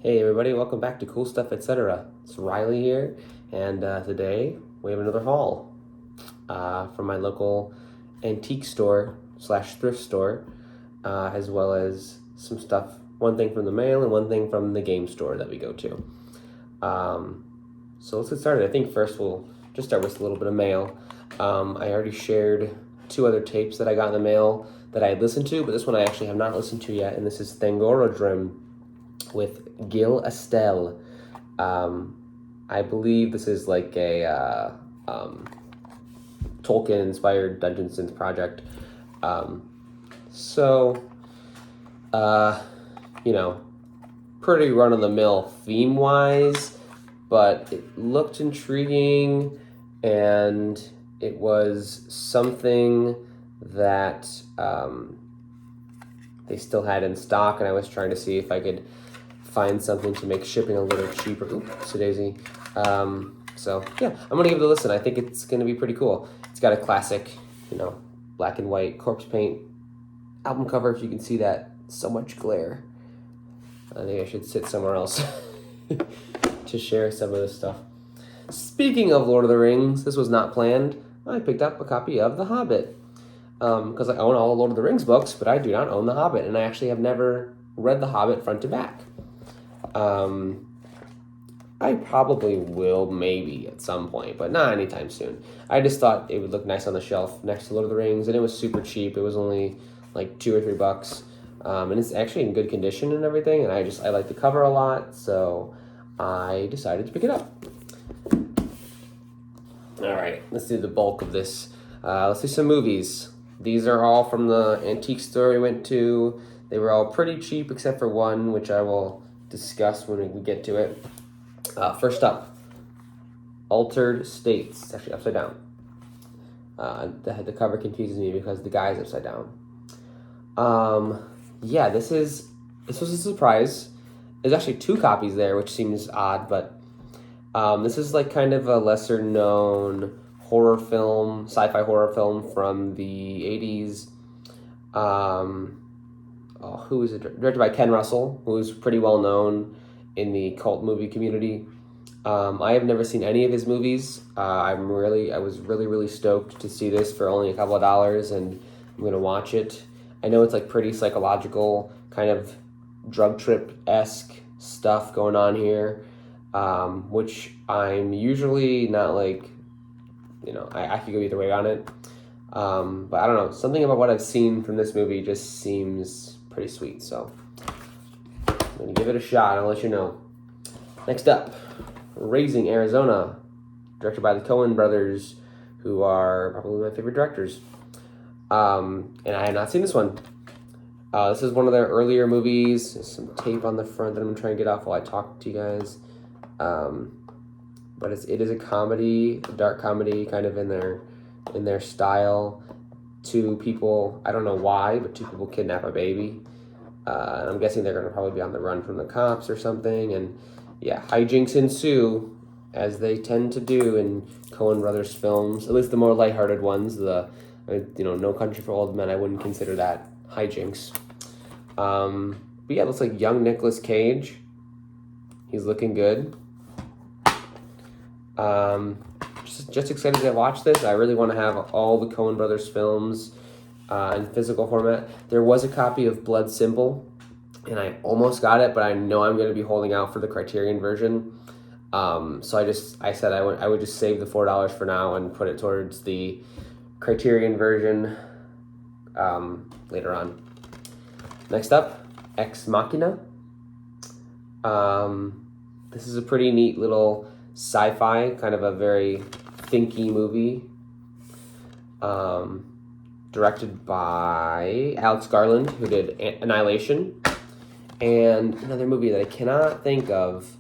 Hey everybody, welcome back to Cool Stuff Etc. It's Riley here, and today we have another haul from my local antique store slash thrift store, as well as some stuff, one thing from the mail and one thing from the game store that we go to. So let's get started. I think first we'll just start with a little bit of mail. I already shared two other tapes that I got in the mail that I had listened to, but this one I actually have not listened to yet, and this is Thangorodrim with Gil Estelle. I believe this is like a Tolkien-inspired Dungeon Synth project. So, you know, pretty run-of-the-mill theme-wise, but it looked intriguing, and it was something that they still had in stock, and I was trying to see if I could find something to make shipping a little cheaper. Oops, daisy. So yeah, I'm gonna give it a listen. I think it's gonna be pretty cool. It's got a classic, black and white corpse paint album cover. If you can see that, so much glare. I think I should sit somewhere else to share some of this stuff. Speaking of Lord of the Rings, this was not planned. I picked up a copy of The Hobbit because I own all the Lord of the Rings books, but I do not own The Hobbit, and I actually have never read The Hobbit front to back. I probably will maybe at some point, but not anytime soon. I just thought it would look nice on the shelf next to Lord of the Rings, and it was super cheap. It was only like $2 or $3, and it's actually in good condition and everything. And I like the cover a lot, so I decided to pick it up. All right, let's do the bulk of this. Let's do some movies. These are all from the antique store we went to. They were all pretty cheap except for one, which I will discuss when we get to it. First up, Altered States. It's actually upside down. The cover confuses me because the guy is upside down. Yeah, this was a surprise. There's actually two copies there, which seems odd, but this is like kind of a lesser known horror film, sci-fi horror film from the 80s. Who is it? Directed by Ken Russell, who's pretty well known in the cult movie community. I have never seen any of his movies. I was really stoked to see this for only a couple of dollars, and I'm gonna watch it. I know it's like pretty psychological, kind of drug trip-esque stuff going on here, which I'm usually not like, I could go either way on it. But I don't know, something about what I've seen from this movie just seems pretty sweet, so I'm gonna give it a shot. I'll let you know. Next up, Raising Arizona, directed by the Coen brothers, who are probably my favorite directors. And I had not seen this one. This is one of their earlier movies. There's some tape on the front that I'm trying to get off while I talk to you guys. But it is a comedy, a dark comedy, kind of in their style. Two people, I don't know why, but two people kidnap a baby. And I'm guessing they're going to probably be on the run from the cops or something. And yeah, hijinks ensue, as they tend to do in Coen Brothers films. At least the more lighthearted ones. No Country for Old Men, I wouldn't consider that hijinks. But yeah, it looks like young Nicolas Cage. He's looking good. Just excited to watch this. I really want to have all the Coen Brothers films in physical format. There was a copy of Blood Simple, and I almost got it, but I know I'm going to be holding out for the Criterion version. So I said I would just save the $4 for now and put it towards the Criterion version later on. Next up, Ex Machina. This is a pretty neat little sci-fi, kind of a very thinky movie. Directed by Alex Garland, who did Annihilation, and another movie that I cannot think of.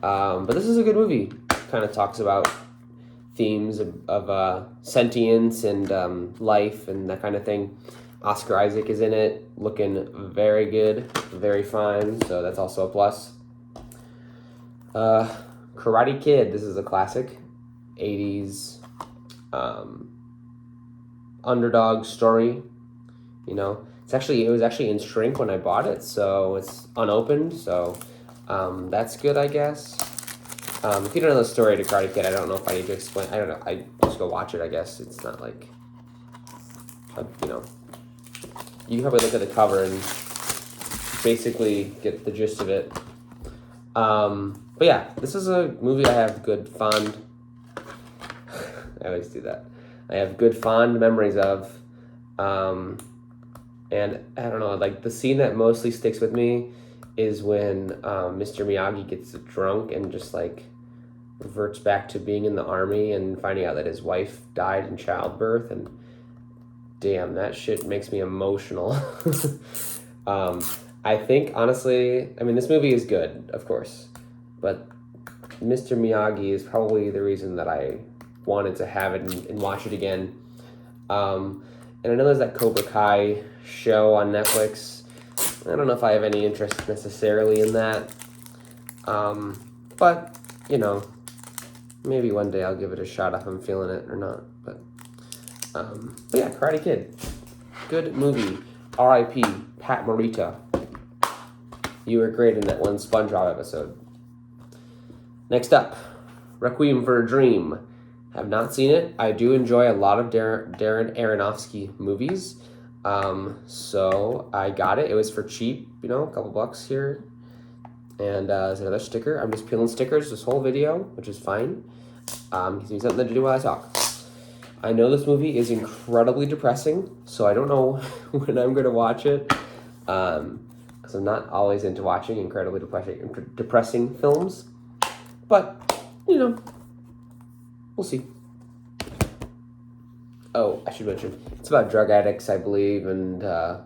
But this is a good movie. Kind of talks about themes of sentience and life and that kind of thing. Oscar Isaac is in it, looking very good, very fine, so that's also a plus. Karate Kid, this is a classic, 80s underdog story. It was actually in shrink when I bought it, so it's unopened, so That's good, I guess. If you don't know the story to Karate Kid, I don't know if I need to explain. I don't know. I just go watch it, I guess. It's not like, you know, you can probably look at the cover and basically get the gist of it. But yeah, this is a movie I have good, fond... I always do that. I have good, fond memories of. And I don't know, like, the scene that mostly sticks with me is when Mr. Miyagi gets drunk and just, like, reverts back to being in the army and finding out that his wife died in childbirth, and damn, that shit makes me emotional. I think, honestly, I mean, this movie is good, of course, but Mr. Miyagi is probably the reason that I wanted to have it and watch it again. And I know there's that Cobra Kai show on Netflix. I don't know if I have any interest necessarily in that. But, you know, maybe one day I'll give it a shot if I'm feeling it or not. But yeah, Karate Kid. Good movie. R.I.P. Pat Morita. You were great in that one SpongeBob episode. Next up, Requiem for a Dream. Have not seen it. I do enjoy a lot of Darren Aronofsky movies. So I got it. It was for cheap, you know, a couple bucks here. And there's another sticker. I'm just peeling stickers this whole video, which is fine. Gives me something to do while I talk. I know this movie is incredibly depressing, so I don't know when I'm going to watch it. Because I'm not always into watching incredibly depressing films. But, you know, we'll see. Oh, I should mention, it's about drug addicts, I believe, and that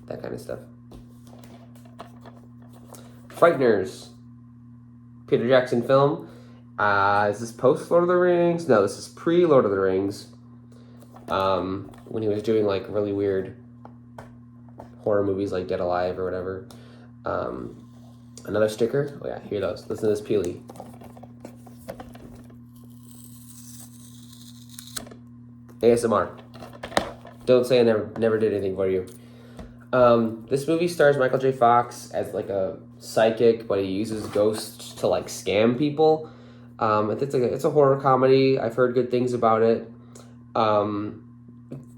kind of stuff. Frighteners. Peter Jackson film. Is this post Lord of the Rings? No, this is pre-Lord of the Rings. When he was doing, like, really weird horror movies like Dead Alive or whatever. Another sticker. Oh yeah, here those. Listen to this peely. ASMR. Don't say I never did anything for you. This movie stars Michael J. Fox as like a psychic, but he uses ghosts to like scam people. It's a horror comedy. I've heard good things about it.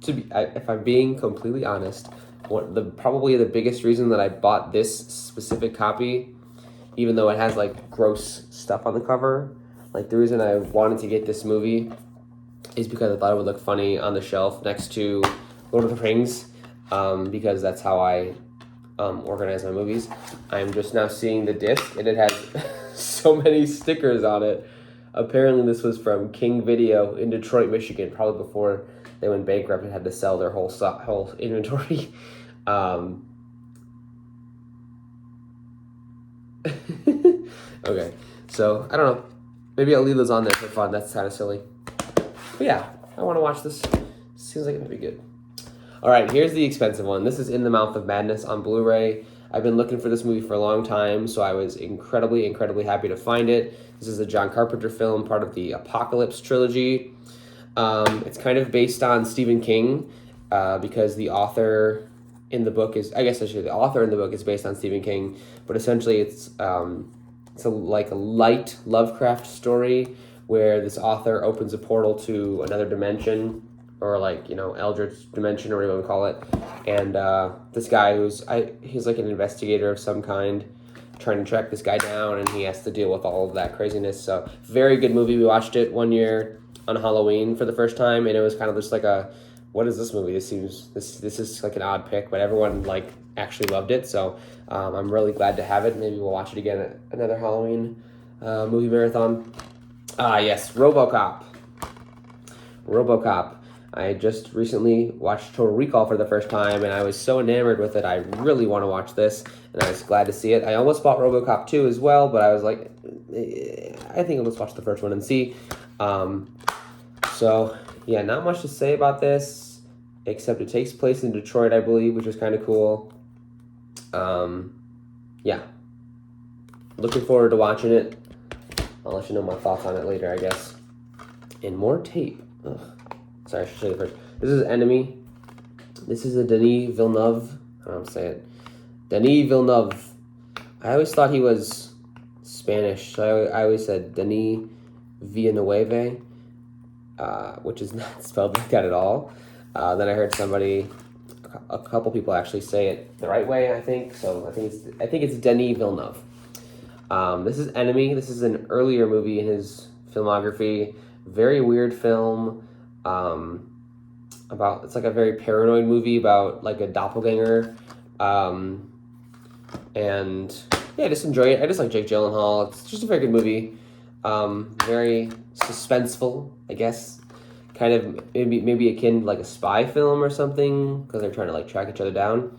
If I'm being completely honest, probably the biggest reason that I bought this specific copy, even though it has like gross stuff on the cover, like the reason I wanted to get this movie is because I thought it would look funny on the shelf next to Lord of the Rings, because that's how I organize my movies. I'm just now seeing the disc, and it has so many stickers on it. Apparently this was from King Video in Detroit, Michigan, probably before they went bankrupt and had to sell their whole inventory. Okay, so I don't know. Maybe I'll leave those on there for fun. That's kind of silly. But yeah, I want to watch this. Seems like it might be good. All right, here's the expensive one. This is In the Mouth of Madness on Blu-ray. I've been looking for this movie for a long time, so I was incredibly, incredibly happy to find it. This is a John Carpenter film, part of the Apocalypse trilogy. It's kind of based on Stephen King, because the author in the book is, the author in the book is based on Stephen King, but essentially it's like a light Lovecraft story where this author opens a portal to another dimension, or like, you know, eldritch dimension, or whatever you want to call it. And this guy he's like an investigator of some kind, trying to track this guy down, and he has to deal with all of that craziness. So very good movie. We watched it one year on Halloween for the first time, and it was kind of just like what is this movie? This is like an odd pick, but everyone like actually loved it. So I'm really glad to have it. Maybe we'll watch it again at another Halloween movie marathon. Yes, RoboCop. I just recently watched Total Recall for the first time, and I was so enamored with it. I really want to watch this, and I was glad to see it. I almost bought RoboCop 2 as well, but I was like, I think I'll just watch the first one and see. So, yeah, not much to say about this, except it takes place in Detroit, I believe, which is kind of cool. Yeah. Looking forward to watching it. I'll let you know my thoughts on it later, I guess. And more tape. Ugh. Sorry, I should show you first. This is Enemy. This is a Denis Villeneuve. I don't know how to say it. Denis Villeneuve. I always thought he was Spanish. So I always said Denis Villeneuve, which is not spelled like that at all. Then I heard a couple people actually say it the right way, I think. So I think it's Denis Villeneuve. This is Enemy. This is an earlier movie in his filmography. Very weird film. It's like a very paranoid movie about like a doppelganger. And yeah, I just enjoy it. I just like Jake Gyllenhaal. It's just a very good movie. Very suspenseful, I guess. Kind of maybe akin to like a spy film or something, because they're trying to like track each other down.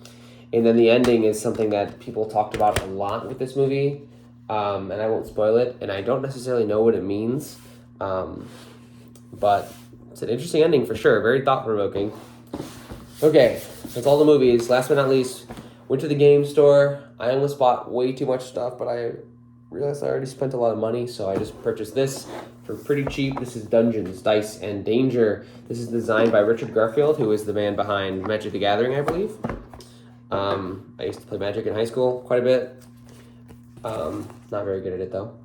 And then the ending is something that people talked about a lot with this movie. And I won't spoil it, and I don't necessarily know what it means. But it's an interesting ending for sure. Very thought-provoking. Okay, that's all the movies. Last but not least, went to the game store. I almost bought way too much stuff, but I realized I already spent a lot of money, so I just purchased this for pretty cheap. This is Dungeons, Dice, and Danger. This is designed by Richard Garfield, who is the man behind Magic the Gathering, I believe. I used to play Magic in high school quite a bit. Not very good at it, though.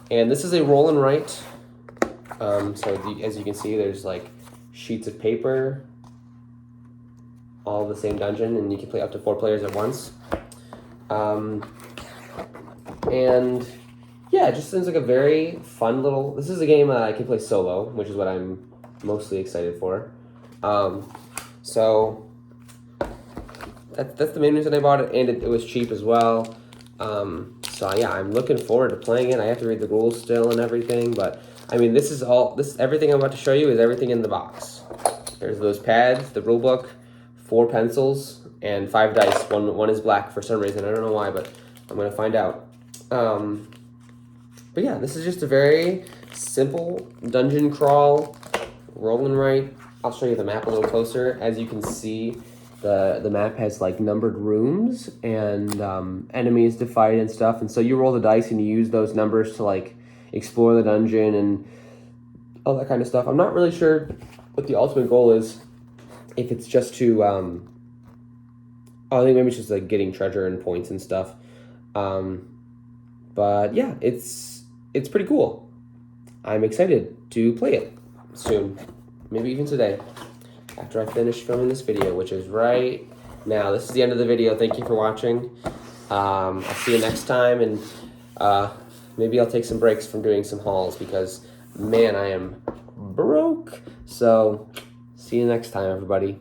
And this is a roll and write. As you can see, there's like sheets of paper, all the same dungeon, and you can play up to 4 players at once. And yeah, it just seems like a very fun little... This is a game I can play solo, which is what I'm mostly excited for. So that's the main reason I bought it, and it was cheap as well. So yeah, I'm looking forward to playing it. I have to read the rules still and everything, but I mean, everything I'm about to show you is everything in the box. There's those pads, the rule book, 4 pencils, and 5 dice. One is black for some reason. I don't know why, but I'm gonna find out. But yeah, this is just a very simple dungeon crawl, roll and write. I'll show you the map a little closer. As you can see, the map has like numbered rooms and enemies to fight and stuff. And so you roll the dice and you use those numbers to like explore the dungeon and all that kind of stuff. I'm not really sure what the ultimate goal is. If it's just to, I think maybe it's just like getting treasure and points and stuff. But yeah, it's pretty cool. I'm excited to play it soon, maybe even today, after I finish filming this video, which is right now. This is the end of the video. Thank you for watching. I'll see you next time, and maybe I'll take some breaks from doing some hauls because, man, I am broke. So, see you next time, everybody.